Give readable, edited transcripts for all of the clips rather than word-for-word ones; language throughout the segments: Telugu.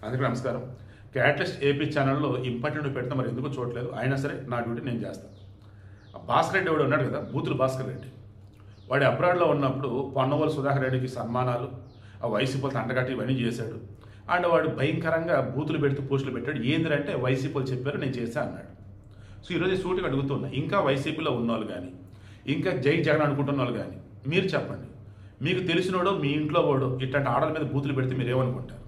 అందరికీ నమస్కారం. క్యాటలిస్ట్ ఏపీ ఛానల్లో ఇంపార్టెంట్ పెడితే మరి ఎందుకు చూడలేదు. అయినా సరే నా డ్యూటీ నేను చేస్తాను. భాస్కర్ రెడ్డి వాడు ఉన్నాడు కదా, బూతులు భాస్కర్ రెడ్డి. వాడు అబ్రాడ్లో ఉన్నప్పుడు పొన్నవోలు సుధాకర్ రెడ్డికి సన్మానాలు, ఆ వైసీపీలతో అంటగట్టి ఇవన్నీ చేశాడు. అండ్ వాడు భయంకరంగా బూతులు పెడుతూ పోస్టులు పెట్టాడు. ఏంటంటే వైసీపీలు చెప్పారు నేను చేశా అన్నాడు. సో ఈరోజు సూటిగా అడుగుతున్నా, ఇంకా వైసీపీలో ఉన్నవాళ్ళు కానీ, ఇంకా జై జగన్ అనుకుంటున్న వాళ్ళు కానీ మీరు చెప్పండి, మీకు తెలిసినోడో మీ ఇంట్లో వాడో ఇట్లాంటి ఆడల మీద బూతులు పెడితే మీరు ఏమనుకుంటారు?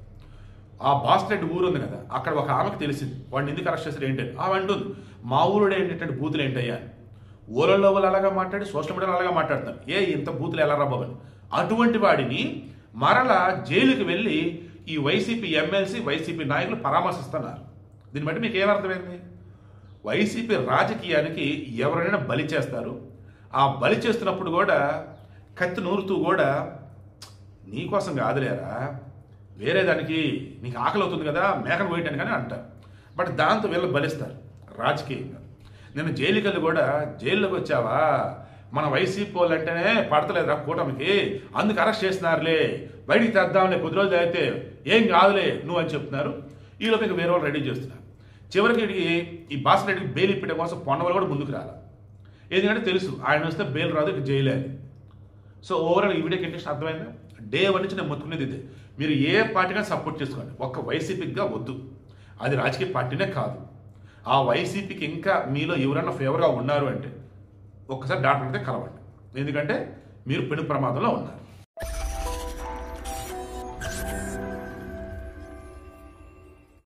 ఆ భాస్కర్ రెడ్డి ఊరు ఉంది కదా, అక్కడ ఒక ఆమెకు తెలిసింది వాడిని ఎందుకు అరెస్ట్ చేశారు ఏంటంటే, ఆమె అంటుంది మా ఊరుడే ఏంటంటే బూతులు ఏంటయ్యా అని. ఊళ్ళో వాళ్ళు అలాగా మాట్లాడి సోషల్ మీడియాలో అలాగా మాట్లాడతారు. ఇంత బూతులు ఎలా రాబోవని. అటువంటి వాడిని మరలా జైలుకి వెళ్ళి ఈ వైసీపీ ఎమ్మెల్సీ వైసీపీ నాయకులు పరామర్శిస్తున్నారు. దీన్ని బట్టి మీకు ఏమర్థమైంది? వైసీపీ రాజకీయానికి ఎవరైనా బలి చేస్తారు. ఆ బలి చేస్తున్నప్పుడు కూడా కత్తి నూరుతూ కూడా నీకోసం కాదులేరా, వేరే దానికి నీకు ఆకలి అవుతుంది కదా మేకను కోయటానికి అని అంటారు. బట్ దాంతో వీళ్ళు బలిస్తారు రాజకీయంగా. నేను జైలుకి వెళ్ళి కూడా జైల్లోకి వచ్చావా, మన వైసీపీ వాళ్ళు అంటేనే పడతలేదురా కూటమికి, అందుకు అరెస్ట్ చేస్తున్నారులే, బయటికి తెద్దాంలే, కొద్ది రోజులు అయితే ఏం కాదులే నువ్వు అని చెప్తున్నారు. ఈలోపు ఇంకా వేరే వాళ్ళు రెడీ చేస్తున్నారు. చివరికి ఈ భాస్కర్ రెడ్డికి బెయిల్ ఇప్పడం కోసం పొన్నవాళ్ళు కూడా ముందుకు రాలి. ఎందుకంటే తెలుసు ఆయన వస్తే బెయిల్ రాదు, ఇక జైలే అని. సో ఓవరాల్ ఈ వీడియోకి ఇంట్రెస్ట్ అర్థమైందా? డే 1 నుంచి నేను మొత్తుకునేది ఇదే, మీరు ఏ పార్టీగా సపోర్ట్ చేసుకోండి, ఒక్క వైసీపీగా వద్దు. అది రాజకీయ పార్టీనే కాదు. ఆ వైసీపీకి ఇంకా మీలో ఎవరన్నా ఫేవర్గా ఉన్నారు అంటే ఒక్కసారి డాక్టర్ అయితే కలవండి. ఎందుకంటే మీరు పెను ప్రమాదంలో ఉన్నారు.